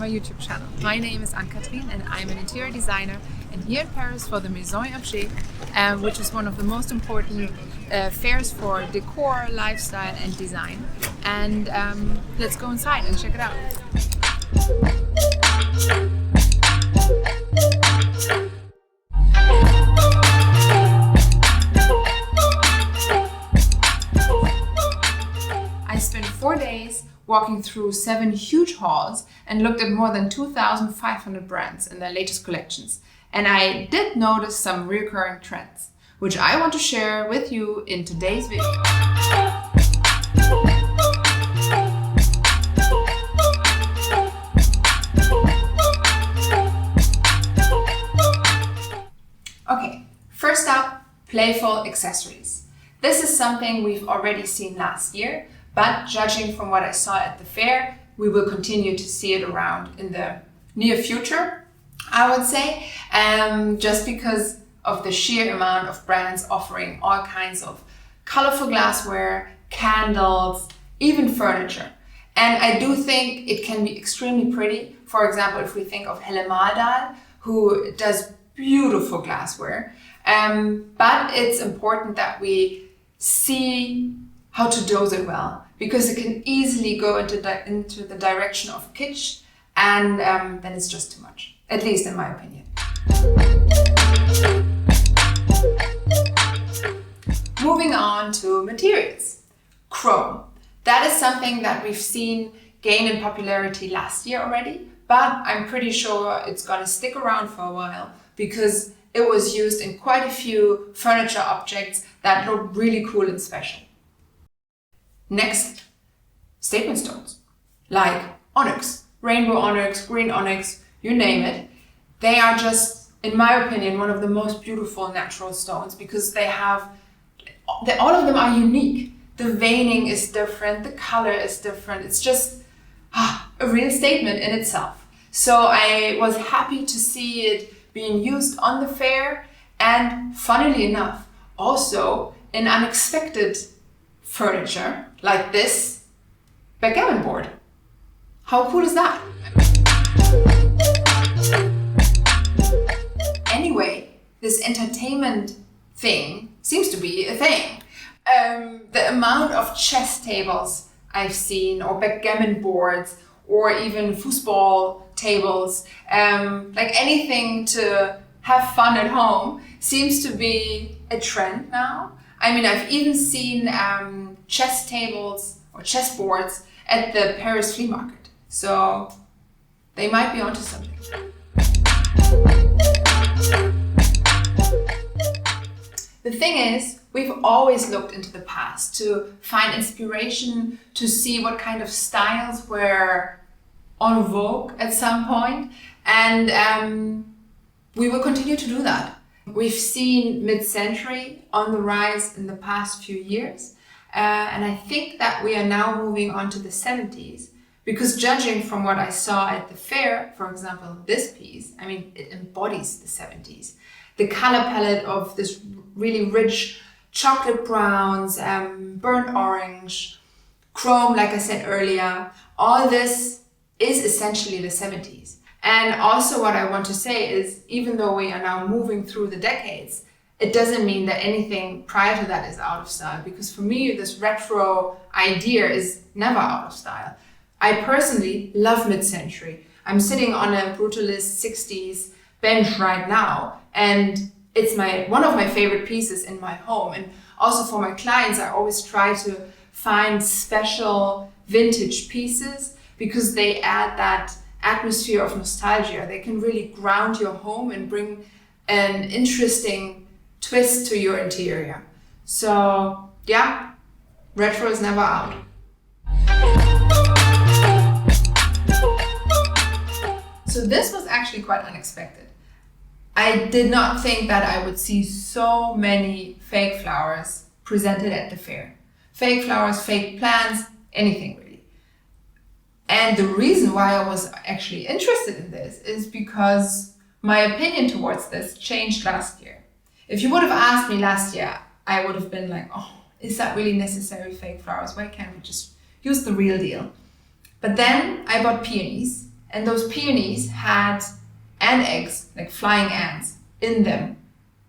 my YouTube channel. My name is Annkatrin and I'm an interior designer and here in Paris for the Maison Objet, which is one of the most important fairs for decor, lifestyle and design. And let's go inside and check it out. I spent 4 days walking through 7 huge halls and looked at more than 2,500 brands and their latest collections. And I did notice some recurring trends, which I want to share with you in today's video. Okay, first up, playful accessories. This is something we've already seen last year, but judging from what I saw at the fair, we will continue to see it around in the near future, I would say, just because of the sheer amount of brands offering all kinds of colorful glassware, candles, even furniture. And I do think it can be extremely pretty. For example, if we think of Helle Maldal, who does beautiful glassware, but it's important that we see how to dose it well, because it can easily go into the direction of kitsch, and then it's just too much, at least in my opinion. Moving on to materials. Chrome. That is something that we've seen gain in popularity last year already, but I'm pretty sure it's gonna stick around for a while because it was used in quite a few furniture objects that look really cool and special. Next, statement stones, like onyx, rainbow onyx, green onyx, you name it. They are just, in my opinion, one of the most beautiful natural stones because all of them are unique. The veining is different, the color is different. It's just a real statement in itself. So I was happy to see it being used on the fair, and funnily enough, also in unexpected furniture like this backgammon board. How cool is that? Anyway, this entertainment thing seems to be a thing. The amount of chess tables I've seen, or backgammon boards, or even foosball tables, like anything to have fun at home, seems to be a trend now. I mean, I've even seen chess tables or chess boards at the Paris flea market. So they might be onto something. The thing is, we've always looked into the past to find inspiration, to see what kind of styles were en vogue at some point, and we will continue to do that. We've seen mid-century on the rise in the past few years, and I think that we are now moving on to the 70s, because judging from what I saw at the fair, for example, this piece, I mean, it embodies the 70s. The color palette of this really rich chocolate browns, burnt orange, chrome, like I said earlier, all this is essentially the 70s. And also what I want to say is, even though we are now moving through the decades, it doesn't mean that anything prior to that is out of style, because for me, this retro idea is never out of style. I personally love mid-century. I'm sitting on a brutalist 60s bench right now, and it's one of my favorite pieces in my home. And also for my clients, I always try to find special vintage pieces because they add that atmosphere of nostalgia. They can really ground your home and bring an interesting twist to your interior. So yeah, retro is never out. So this was actually quite unexpected. I did not think that I would see so many fake flowers presented at the fair. Fake flowers, fake plants, anything really. And the reason why I was actually interested in this is because my opinion towards this changed last year. If you would have asked me last year, I would have been like, oh, is that really necessary, fake flowers? Why can't we just use the real deal? But then I bought peonies and those peonies had ant eggs, like flying ants, in them,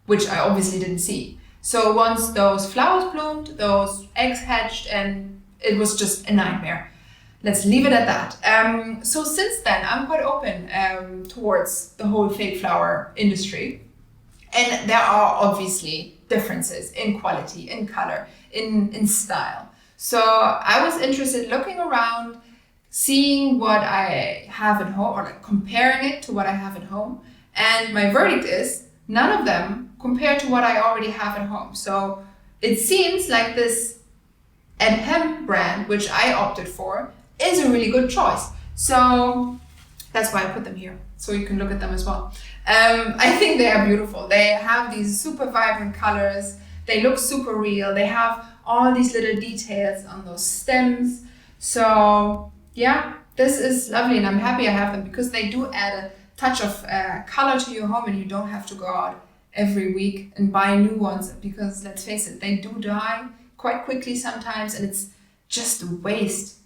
which I obviously didn't see. So once those flowers bloomed, those eggs hatched, and it was just a nightmare. Let's leave it at that. So since then, I'm quite open towards the whole fake flower industry. And there are obviously differences in quality, in color, in style. So I was interested looking around, seeing what I have at home, or like comparing it to what I have at home. And my verdict is none of them compare to what I already have at home. So it seems like this Hem brand, which I opted for, is a really good choice. So that's why I put them here, so you can look at them as well. I think they are beautiful. They have these super vibrant colors. They look super real. They have all these little details on those stems. So yeah, this is lovely, and I'm happy I have them because they do add a touch of color to your home, and you don't have to go out every week and buy new ones, because let's face it, they do die quite quickly sometimes, and it's just a waste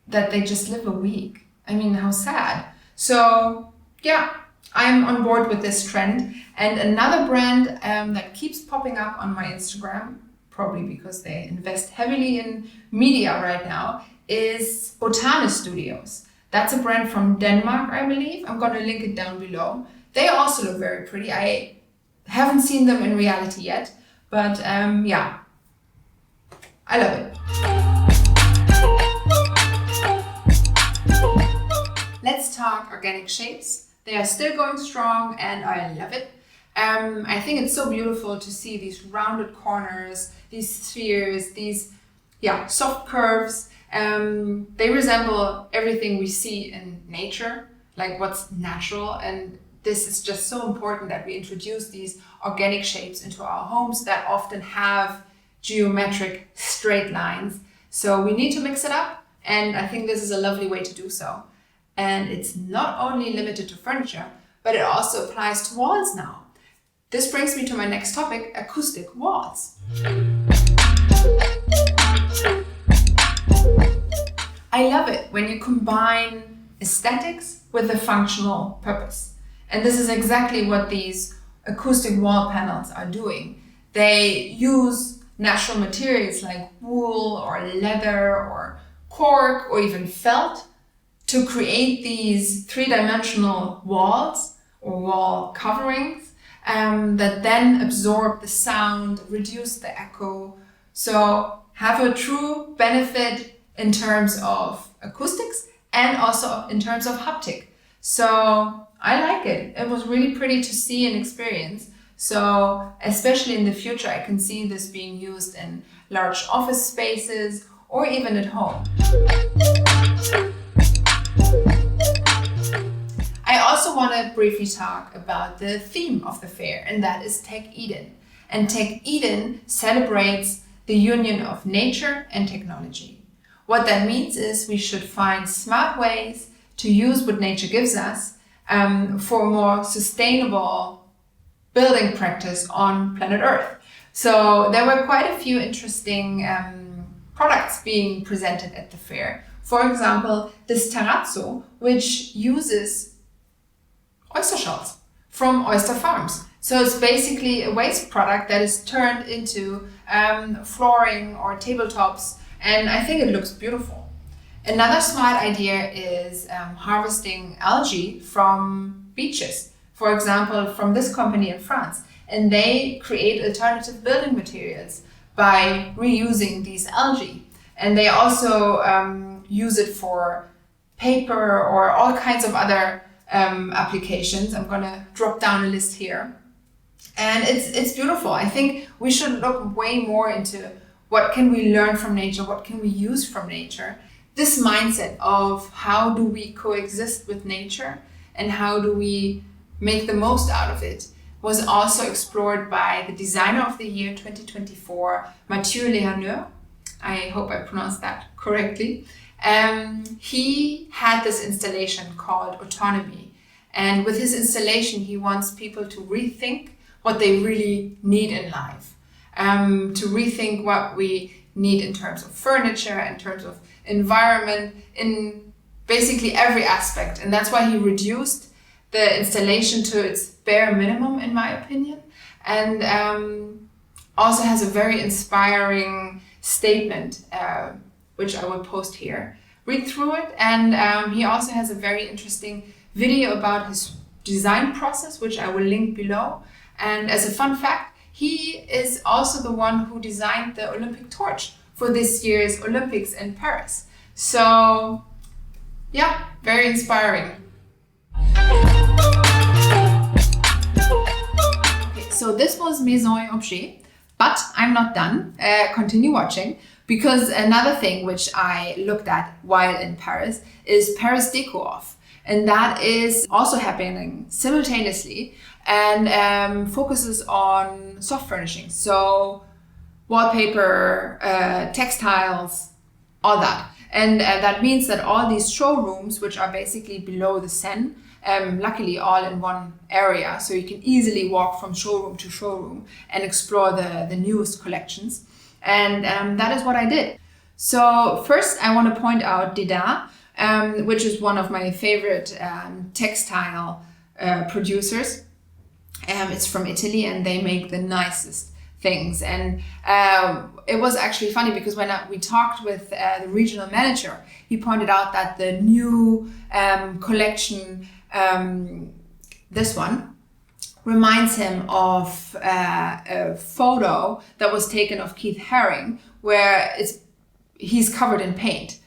that they just live a week. I mean, how sad. So yeah, I'm on board with this trend. And another brand that keeps popping up on my Instagram, probably because they invest heavily in media right now, is Botane Studios. That's a brand from Denmark, I believe. I'm going to link it down below. They also look very pretty. I haven't seen them in reality yet, but yeah, I love it. Let's talk organic shapes. They are still going strong and I love it. I think it's so beautiful to see these rounded corners, these spheres, these soft curves. They resemble everything we see in nature, like what's natural, and this is just so important that we introduce these organic shapes into our homes that often have geometric straight lines. So we need to mix it up, and I think this is a lovely way to do so. And it's not only limited to furniture, but it also applies to walls now. This brings me to my next topic, acoustic walls. I love it when you combine aesthetics with a functional purpose. And this is exactly what these acoustic wall panels are doing. They use natural materials like wool or leather or cork or even felt to create these three-dimensional walls or wall coverings that then absorb the sound, reduce the echo. So have a true benefit in terms of acoustics and also in terms of haptic. So I like it. It was really pretty to see and experience. So especially in the future, I can see this being used in large office spaces or even at home. I also want to briefly talk about the theme of the fair, and that is Tech Eden. And Tech Eden celebrates the union of nature and technology. What that means is we should find smart ways to use what nature gives us for a more sustainable building practice on planet Earth. So there were quite a few interesting products being presented at the fair. For example, this terrazzo, which uses oyster shells from oyster farms. So it's basically a waste product that is turned into flooring or tabletops, and I think it looks beautiful. Another smart idea is harvesting algae from beaches, for example, from this company in France. And they create alternative building materials by reusing these algae. And they also use it for paper or all kinds of other applications. I'm going to drop down a list here. And it's beautiful. I think we should look way more into what can we learn from nature, what can we use from nature. This mindset of how do we coexist with nature and how do we make the most out of it was also explored by the designer of the year 2024, Mathieu Lehaneur. I hope I pronounced that correctly. He had this installation called Autonomy. And with his installation, he wants people to rethink what they really need in life, to rethink what we need in terms of furniture, in terms of environment, in basically every aspect. And that's why he reduced the installation to its bare minimum, in my opinion. And also has a very inspiring statement, which I will post here. Read through it. And he also has a very interesting video about his design process, which I will link below. And as a fun fact, he is also the one who designed the Olympic torch for this year's Olympics in Paris. So yeah, very inspiring. Okay, so this was Maison et Objet, but I'm not done. Continue watching, because another thing which I looked at while in Paris is Paris Déco Off. And that is also happening simultaneously and focuses on soft furnishings. So wallpaper, textiles, all that. And that means that all these showrooms, which are basically below the Seine, luckily all in one area, so you can easily walk from showroom to showroom and explore the newest collections. And that is what I did. So first I want to point out Déda, which is one of my favorite textile producers. It's from Italy and they make the nicest things. And it was actually funny because when we talked with the regional manager, he pointed out that the new collection, this one, reminds him of a photo that was taken of Keith Haring where he's covered in paint.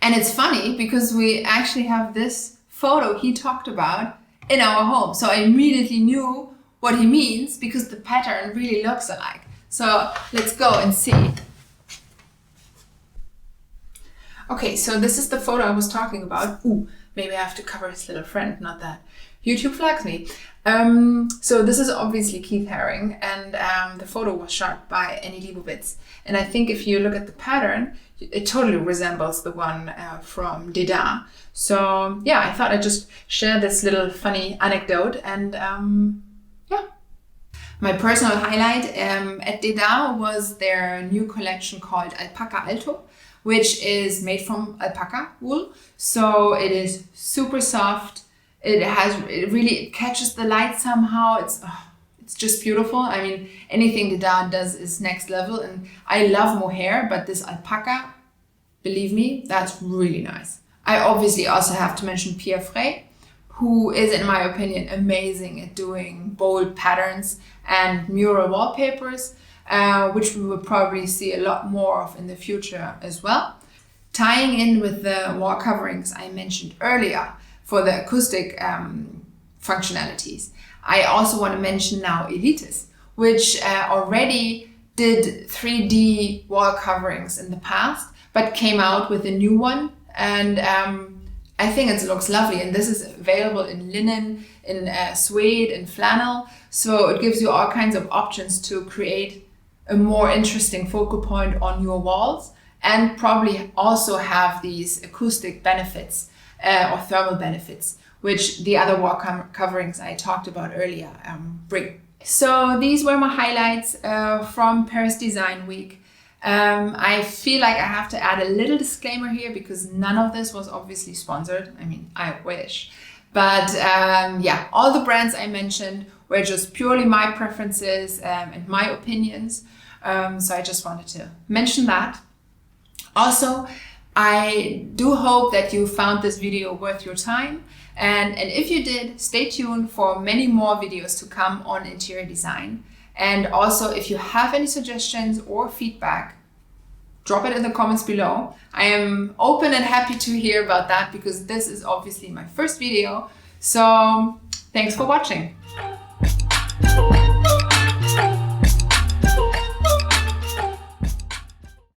And it's funny because we actually have this photo he talked about in our home. So I immediately knew what he means because the pattern really looks alike. So let's go and see. Okay, so this is the photo I was talking about. Ooh, maybe I have to cover his little friend, not that YouTube flags me. So this is obviously Keith Haring, and the photo was shot by Annie Leibovitz. And I think if you look at the pattern, it totally resembles the one from Déda. So yeah, I thought I'd just share this little funny anecdote. And yeah. My personal highlight at Déda was their new collection called Alpaca Alto, which is made from alpaca wool. So it is super soft. It really catches the light somehow. It's just beautiful. I mean, anything Déda does is next level, and I love mohair, but this alpaca, believe me, that's really nice. I obviously also have to mention Pierre Frey, who is, in my opinion, amazing at doing bold patterns and mural wallpapers, which we will probably see a lot more of in the future as well. Tying in with the wall coverings I mentioned earlier for the acoustic functionalities, I also want to mention now Elitis, which already did 3D wall coverings in the past, but came out with a new one. And I think it looks lovely. And this is available in linen, in suede, in flannel. So it gives you all kinds of options to create a more interesting focal point on your walls, and probably also have these acoustic benefits or thermal benefits, which the other wall coverings I talked about earlier bring. So these were my highlights from Paris Design Week. I feel like I have to add a little disclaimer here because none of this was obviously sponsored. I mean, I wish. But yeah, all the brands I mentioned were just purely my preferences and my opinions. So I just wanted to mention that. Also, I do hope that you found this video worth your time. And if you did, stay tuned for many more videos to come on interior design. And also, if you have any suggestions or feedback, drop it in the comments below. I am open and happy to hear about that because this is obviously my first video. So thanks for watching.